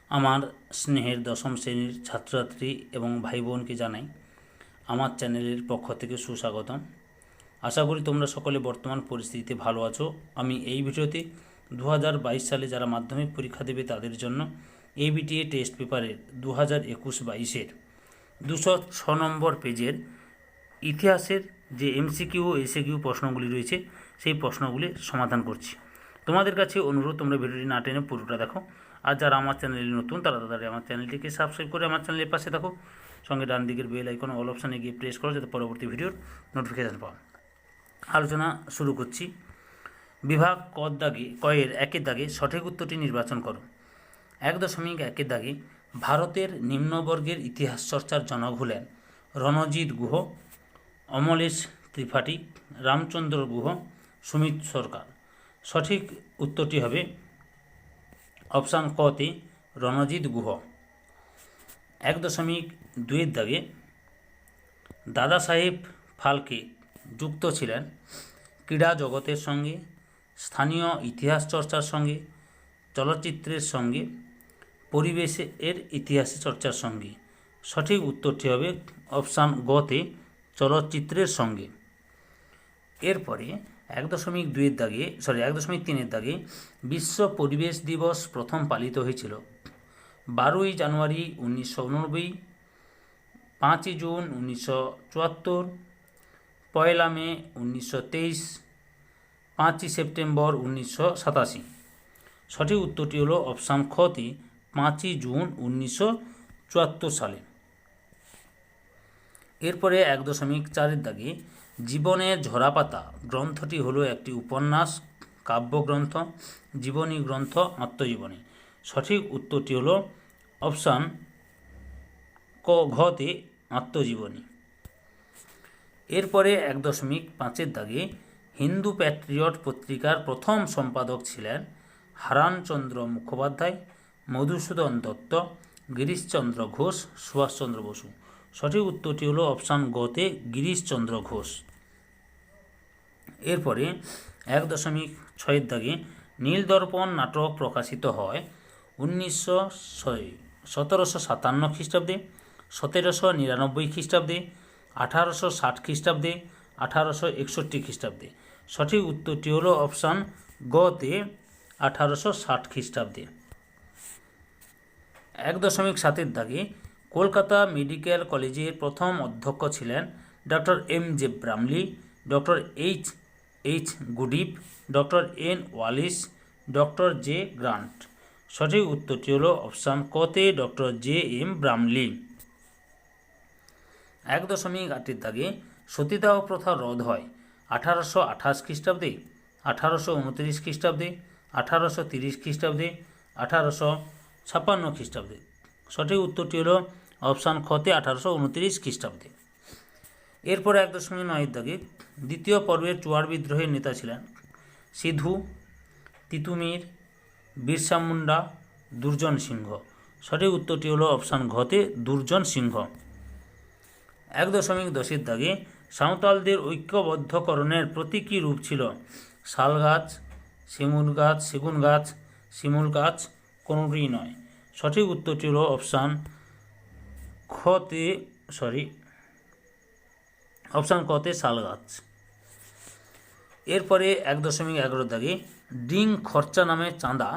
আমার স্নেহের দশম শ্রেণীর ছাত্রছাত্রী এবং ভাই বোনকে জানাই আমার চ্যানেলের পক্ষ থেকে সুস্বাগতম। আশা করি তোমরা সকলে বর্তমান পরিস্থিতিতে ভালো আছো। আমি এই ভিডিওতে 2022 সালে যারা মাধ্যমিক পরীক্ষা দেবে তাদের জন্য এবিটিএ টেস্ট পেপারের 2021-22-এর 206 নম্বর পেজের ইতিহাসের যে এমসিকিউ ও এসএকিউ প্রশ্নগুলি রয়েছে সেই প্রশ্নগুলি সমাধান করছি। তোমাদের কাছে অনুরোধ, তোমরা ভিডিওটি না টেনে পুরোটা দেখো। আর যারা আমার চ্যানেলে নতুন তারা তাড়াতাড়ি আমার চ্যানেলটিকে সাবস্ক্রাইব করে আমার চ্যানেলের পাশে থাকো। সঙ্গে ডান দিকের বেল আইকন অল অপশানে গিয়ে প্রেস করো যাতে পরবর্তী ভিডিওর নোটিফিকেশান পাও। আলোচনা শুরু করছি। বিভাগ কয়ের একের দাগে সঠিক উত্তরটি নির্বাচন করো। 1.1 দাগে ভারতের নিম্নবর্গের ইতিহাস চর্চার জনক হলেন রণজিৎ গুহ, অমলেশ ত্রিপাঠী, রামচন্দ্র গুহ, সুমিত সরকার। সঠিক উত্তরটি হবে অপশান কতে রণজিৎ গুহ। 1.2 দাগে দাদা সাহেব ফালকে যুক্ত ছিলেন ক্রীড়া জগতের সঙ্গে, স্থানীয় ইতিহাস চর্চার সঙ্গে, চলচ্চিত্রের সঙ্গে, পরিবেশের ইতিহাস চর্চার সঙ্গে। সঠিক উত্তরটি হবে অপশান গতে চলচ্চিত্রের সঙ্গে। এরপরে 1.3 দাগে বিশ্ব পরিবেশ দিবস প্রথম পালিত হয়েছিল 12ই জানুয়ারি 1989, 5ই জুন 1974, 1 মে 1923, 5ই সেপ্টেম্বর 1987। সঠিক উত্তরটি হলো অপশান খতে 5ই জুন 1974 সালে। এরপরে 1.4 দাগে জীবনের ঝরাপাতা গ্রন্থটি হলো একটি উপন্যাস, কাব্যগ্রন্থ, জীবনী গ্রন্থ, আত্মজীবনী। সঠিক উত্তরটি হলো অপশান ঘতে আত্মজীবনী। এরপরে 1.5 দাগে হিন্দু প্যাট্রিয়ট পত্রিকার প্রথম সম্পাদক ছিলেন হারানচন্দ্র মুখোপাধ্যায়, মধুসূদন দত্ত, গিরিশচন্দ্র ঘোষ, সুভাষচন্দ্র বসু। সঠিক উত্তরটি হলো অপশান গতে গিরিশচন্দ্র ঘোষ। এরপরে 1.6 দাগে নীলদর্পণ নাটক প্রকাশিত হয় 1757 খ্রিস্টাব্দে, 1799 খ্রিস্টাব্দে, 1860 খ্রিস্টাব্দে, 1861 খ্রিস্টাব্দে। সঠিক উত্তরটি হলো অপশান গতে 1860 খ্রিস্টাব্দে। 1.7 দাগে কলকাতা মেডিকেল কলেজের প্রথম অধ্যক্ষ ছিলেন doctor M J. Bramley, doctor H Goodeve, doctor N Wallis, doctor J Grant. সঠিক উত্তরটি হলো অপশান কতে ডক্টর জে এম ব্রামলি। 1.8 দাগে সতীদাহ প্রথা রদ হয় 1828 খ্রিস্টাব্দে, 1829 খ্রিস্টাব্দে, 1830 খ্রিস্টাব্দে, 1856 খ্রিস্টাব্দে। সঠিক উত্তরটি হলো অপশান খতে 1829 খ্রিস্টাব্দে। এরপর 1.9 দাগে দ্বিতীয় পর্বের চুয়ার বিদ্রোহের নেতা ছিলেন সিধু, তিতুমির, বিরসা মুন্ডা, দুর্জন সিংহ। সঠিক উত্তরটি হলো অপশান ঘতে দুর্জন সিংহ। 1.10 দাগে সাঁওতালদের ঐক্যবদ্ধকরণের প্রতীকী রূপ ছিল শাল গাছ, সেগুন গাছ, শিমুল গাছ, কোনোটিই নয়। সঠিক উত্তরটি হলো অপশান কতে শাল গাছ। এরপরে 1.11 দাগে ডিং খরচা নামে চাঁদা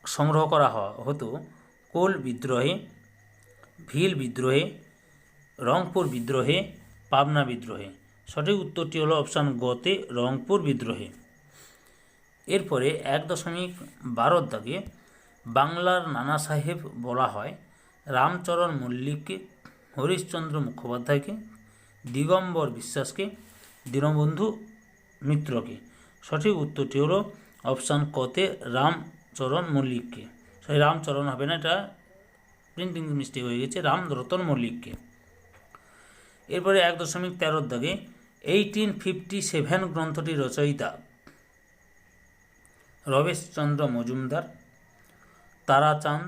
সংগ্রহ করা হতো কোল বিদ্রোহে, ভিল বিদ্রোহে, রংপুর বিদ্রোহে, পাবনা বিদ্রোহে। সঠিক উত্তরটি হলো অপশান গতে রংপুর বিদ্রোহে। এরপরে 1.12 দাগে বাংলার নানা সাহেব বলা হয় রামচরণ মল্লিককে, হরিশচন্দ্র মুখোপাধ্যায়কে, দিগম্বর বিশ্বাসকে, দীনবন্ধু মিত্রকে। সঠিক উত্তরটি হলো অপশান কতে রামচরণ মল্লিককে। রামচরণ হবে না, এটা প্রিন্টিং মিস্টেক হয়ে গেছে, রামরতন মল্লিককে। এরপরে 1.13 দাগে 1857 গ্রন্থটির রচয়িতা রমেশচন্দ্র মজুমদার, তারাচাঁদ,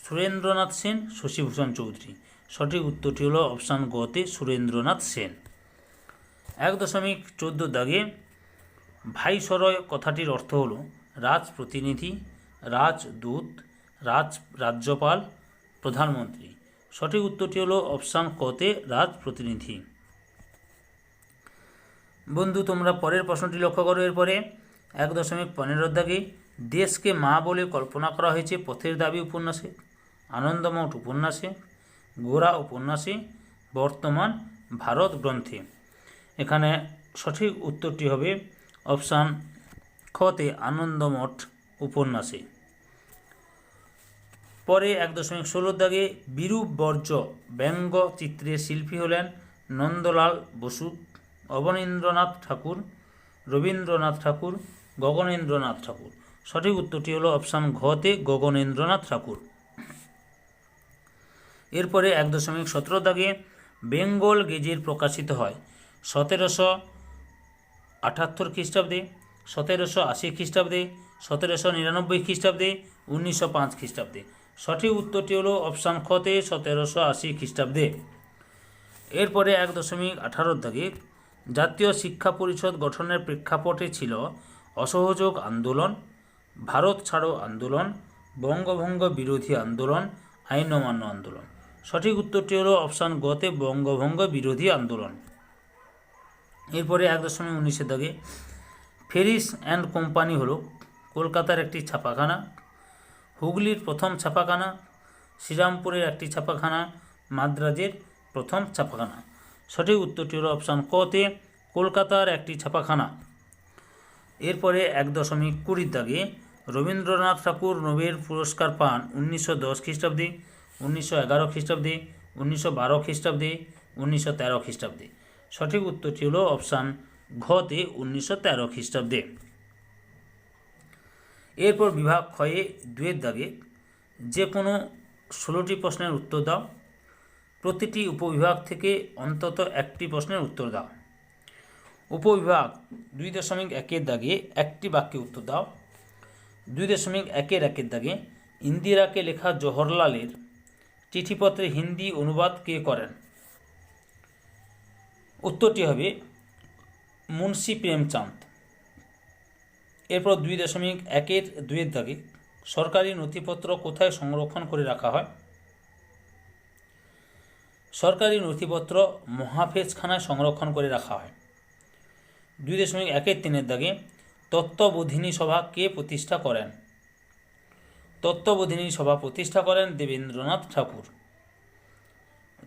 সুরেন্দ্রনাথ সেন, শশীভূষণ চৌধুরী। সঠিক উত্তরটি হলো অপশান গতে সুরেন্দ্রনাথ সেন। 1.14 দাগে ভাইসরয় কথাটির অর্থ হলো রাজপ্রতিনিধি, রাজদূত, রাজ্যপাল, প্রধানমন্ত্রী। সঠিক উত্তরটি হলো অপশান কতে রাজপ্রতিনিধি। বন্ধু তোমরা পরের প্রশ্নটি লক্ষ্য করো। এরপরে 1.15 দাগে দেশকে মা বলে কল্পনা করা হয়েছে পথের দাবি উপন্যাসে, আনন্দমঠ উপন্যাসে, গোরা উপন্যাসে, বর্তমান ভারত গ্রন্থে। এখানে সঠিক উত্তরটি হবে অপশান খতে আনন্দমঠ উপন্যাসে। পরে 1.16 দাগে বিরূপ বর্জ্য ব্যঙ্গ চিত্রের শিল্পী হলেন নন্দলাল বসু, অবনীন্দ্রনাথ ঠাকুর, রবীন্দ্রনাথ ঠাকুর, গগনেন্দ্রনাথ ঠাকুর। সঠিক উত্তরটি হলো অপশান ঘতে গগনেন্দ্রনাথ ঠাকুর। এরপরে 1.17 দাগে বেঙ্গল গেজেট প্রকাশিত হয় 1778 খ্রিস্টাব্দে, 1780 খ্রিস্টাব্দে, 1799 খ্রিস্টাব্দে, 1905 খ্রিস্টাব্দে। সঠিক উত্তরটি হলো অপশান খতে 1780 খ্রিস্টাব্দে। এরপরে 1.18 দাগে জাতীয় শিক্ষা পরিষদ গঠনের প্রেক্ষাপটে ছিল অসহযোগ আন্দোলন, ভারত ছাড়ো আন্দোলন, বঙ্গভঙ্গ বিরোধী আন্দোলন, আইন অমান্য আন্দোলন। সঠিক উত্তরটি হলো অপশান গতে বঙ্গভঙ্গ বিরোধী আন্দোলন। এরপরে 1.19 দাগে ফেরিস অ্যান্ড কোম্পানি হলো কলকাতার একটি ছাপাখানা, হুগলির প্রথম ছাপাখানা, শ্রীরামপুরের একটি ছাপাখানা, মাদ্রাজের প্রথম ছাপাখানা। সঠিক উত্তরটি হলো অপশান কতে কলকাতার একটি ছাপাখানা। এরপরে 1.20 দাগে রবীন্দ্রনাথ ঠাকুর নোবেল পুরস্কার পান 1910 খ্রিস্টাব্দে, 1911 খ্রিস্টাব্দে, 1912 খ্রিস্টাব্দে, 1913 খ্রিস্টাব্দে। সঠিক উত্তরটি হলো অপশান ঘতে 1913 খ্রিস্টাব্দে। এরপর বিভাগ ক্ষয়ে 2 দাগে যে কোনো 16টি প্রশ্নের উত্তর দাও। প্রতিটি উপবিভাগ থেকে অন্তত একটি প্রশ্নের উত্তর দাও। উপবিভাগ 2.1 দাগে একটি বাক্যে উত্তর দাও। 2.1 দাগে ইন্দিরাকে লেখা জওহরলালের চিঠিপত্রে হিন্দি অনুবাদ কে করেন? উত্তরটি হবে মুন্সি প্রেমচাঁদ। এরপর 2.1 দাগে সরকারি নথিপত্র কোথায় সংরক্ষণ করে রাখা হয়? সরকারি নথিপত্র মহাফেজখানায় সংরক্ষণ করে রাখা হয়। 2.1 দাগে তত্ত্ববোধিনী সভা কে প্রতিষ্ঠা করেন? তত্ত্ববোধিনী সভা প্রতিষ্ঠা করেন দেবেন্দ্রনাথ ঠাকুর।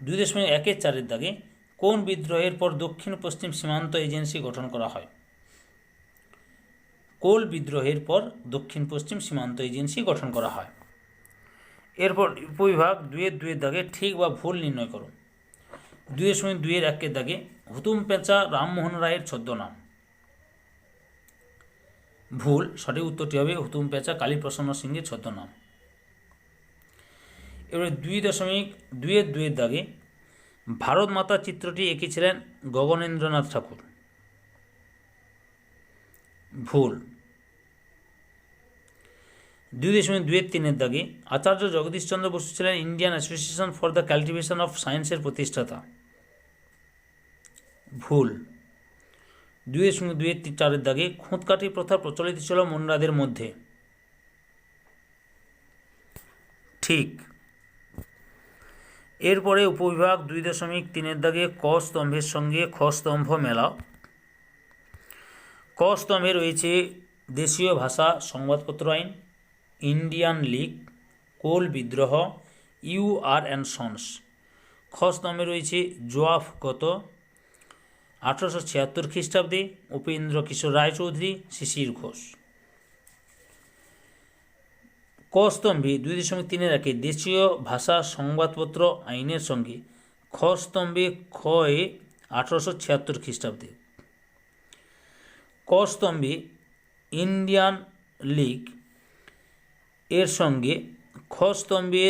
2.1 দাগে কোন বিদ্রোহের পর দক্ষিণ পশ্চিম সীমান্ত এজেন্সি গঠন করা হয়? কোল বিদ্রোহের পর দক্ষিণ পশ্চিম সীমান্ত এজেন্সি গঠন করা হয়। এরপর উপবিভাগ 2.2 দাগে ঠিক বা ভুল নির্ণয় করো। 2.2 দাগে হুতুম পেঁচা রামমোহন রায়ের ছদ্মনাম। ভুল। সঠিক উত্তরটি হবে হুতুম পেঁচা কালীপ্রসন্ন সিংহের ছদ্মনাম। এবারে 2.2 দাগে ভারত মাতা চিত্রটি এঁকেছিলেন গগনেন্দ্রনাথ ঠাকুর। ভুল। 2.2 দাগে আচার্য জগদীশচন্দ্র বসু ছিলেন Indian association for the cultivation of সায়েন্সের প্রতিষ্ঠাতা। ভুল। 2.2 দাগে খুঁতকাটি প্রথা প্রচলিত ছিল মুন্ডাদের মধ্যে। ঠিক। এরপরে উপবিভাগ 2.3 দাগে ক স্তম্ভের সঙ্গে খ স্তম্ভ মেলাও। ক স্তম্ভে রয়েছে দেশীয় ভাষা সংবাদপত্র আইন, ইন্ডিয়ান লীগ, কোল বিদ্রোহ, ইউ.আর. And sons. খ স্তম্ভে রয়েছে জোয়াফগত 1876 খ্রিস্টাব্দে, উপেন্দ্র কিশোর রায়চৌধুরী, শিশির ঘোষ। ক স্তম্ভে 2.3 দেশীয় ভাষা সংবাদপত্র আইনের সঙ্গে খ স্তম্ভে খয়ে 1876 খ্রিস্টাব্দে। ক স্তম্ভে ইন্ডিয়ান লীগ এর সঙ্গে খ স্তম্ভে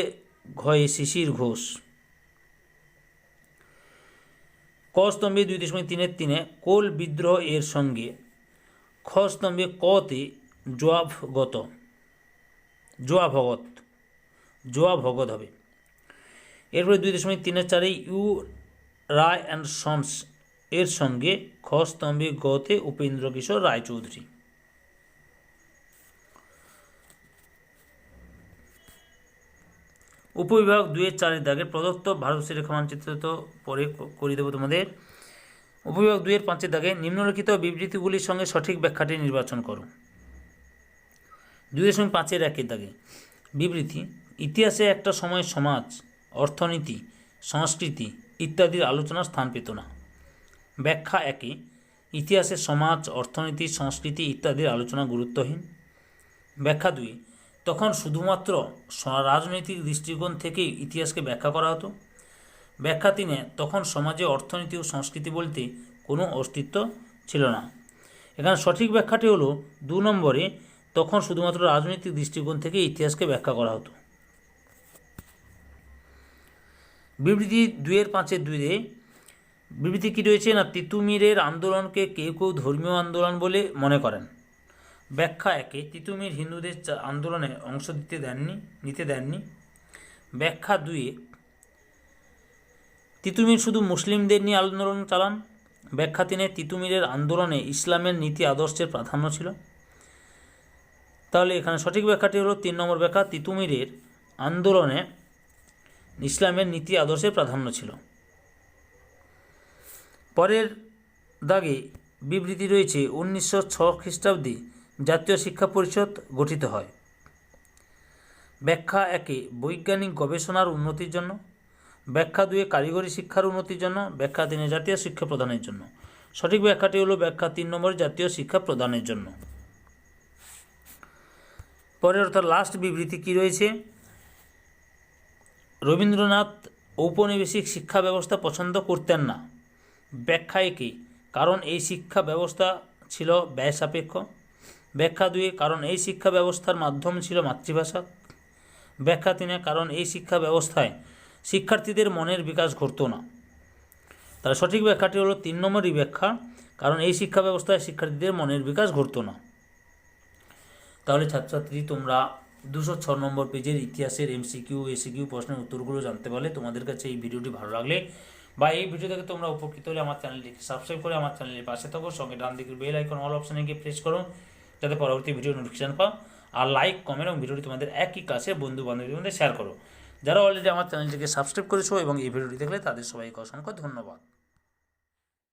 ঘয়ে শিশির ঘোষ। ক স্তম্ভে 2.3 কোল বিদ্রোহ এর সঙ্গে খ স্তম্ভে কতে জোয়াভগত হবে। এরপরে 2.3 ইউ রায় অ্যান্ড সন্স এর সঙ্গে খ স্তম্ভে গতে উপেন্দ্র কিশোর রায়চৌধুরী। উপবিভাগ 2-4 দাগে প্রদত্ত ভারতবর্ষের রেখা মানচিত্র তো পরে করে দেবো তোমাদের। উপবিভাগ 2-5 দাগে নিম্নলিখিত বিবৃতিগুলির সঙ্গে সঠিক ব্যাখ্যাটি নির্বাচন করো। 2.5-1 দাগে বিবৃতি: ইতিহাসে একটা সময় সমাজ, অর্থনীতি, সংস্কৃতি ইত্যাদির আলোচনার স্থান পেত না। ব্যাখ্যা 1: ইতিহাসে সমাজ, অর্থনীতি, সংস্কৃতি ইত্যাদির আলোচনা গুরুত্বহীন। ব্যাখ্যা 2: তখন শুধুমাত্র রাজনৈতিক দৃষ্টিকোণ থেকেই ইতিহাসকে ব্যাখ্যা করা হতো। ব্যাখ্যা 3: তখন সমাজে অর্থনীতি ও সংস্কৃতি বলতে কোনো অস্তিত্ব ছিল না। এখানে সঠিক ব্যাখ্যাটি হলো 2 নম্বরে, তখন শুধুমাত্র রাজনৈতিক দৃষ্টিকোণ থেকে ইতিহাসকে ব্যাখ্যা করা হতো। বিবৃতি 2-5-2 বিবৃতি কী রয়েছে না, তিতুমিরের আন্দোলনকে কেউ কেউ ধর্মীয় আন্দোলন বলে মনে করেন। ব্যাখ্যা 1: তিতুমির হিন্দুদের আন্দোলনে অংশ নিতে দেননি। ব্যাখ্যা 2: তিতুমির শুধু মুসলিমদের নিয়ে আন্দোলন চালান। ব্যাখ্যা 3: তিতুমিরের আন্দোলনে ইসলামের নীতি আদর্শের প্রাধান্য ছিল। তাহলে এখানে সঠিক ব্যাখ্যাটি হলো 3 নম্বর ব্যাখ্যা, তিতুমিরের আন্দোলনে ইসলামের নীতি আদর্শের প্রাধান্য ছিল। পরের দাগে বিবৃতি রয়েছে 1906 খ্রিস্টাব্দে জাতীয় শিক্ষা পরিষদ গঠিত হয়। ব্যাখ্যা 1: বৈজ্ঞানিক গবেষণার উন্নতির জন্য। ব্যাখ্যা 2: কারিগরি শিক্ষার উন্নতির জন্য। ব্যাখ্যা 3: জাতীয় শিক্ষা প্রদানের জন্য। সঠিক ব্যাখ্যাটি হলো ব্যাখ্যা 3 নম্বর, জাতীয় শিক্ষা প্রদানের জন্য। পরের অর্থাৎ লাস্ট বিবৃতি কী রয়েছে, রবীন্দ্রনাথ ঔপনিবেশিক শিক্ষা ব্যবস্থা পছন্দ করতেন না। ব্যাখ্যা 1: কারণ এই শিক্ষা ব্যবস্থা ছিল ব্যয় সাপেক্ষ। ব্যাখ্যা 2: কারণ এই শিক্ষা ব্যবস্থার মাধ্যম ছিল মাতৃভাষা। ব্যাখ্যা 3: কারণ এই শিক্ষা ব্যবস্থায় শিক্ষার্থীদের মনের বিকাশ ঘটতো না। তার সঠিক ব্যাখ্যাটি হলো 3 নম্বরই ব্যাখ্যা, কারণ এই শিক্ষা ব্যবস্থায় শিক্ষার্থীদের মনের বিকাশ ঘটতো না। তাহলে ছাত্রছাত্রী তোমরা 206 নম্বর পেজের ইতিহাসের MCQ ACQ প্রশ্নের উত্তরগুলো জানতে পারলে। তোমাদের কাছে এই ভিডিওটি ভালো লাগলে বা এই ভিডিও থেকে তোমরা উপকৃত হলে আমার চ্যানেলটিকে সাবস্ক্রাইব করে আমার চ্যানেলের পাশে থাকো, সঙ্গে ডান দিকের বেল আইকন অল অপশানে গিয়ে প্রেস করো যাতে পরবর্তী ভিডিও নোটিফিকেশান পাও। আর লাইক, কমেন্ট এবং ভিডিওটি তোমাদের একই ক্লাসে বন্ধু বান্ধবীর মধ্যে শেয়ার করো। যারা অলরেডি আমার চ্যানেলটিকে সাবস্ক্রাইব করেছো এবং এই ভিডিওটি দেখলে তাদের সবাইকে অসংখ্য ধন্যবাদ।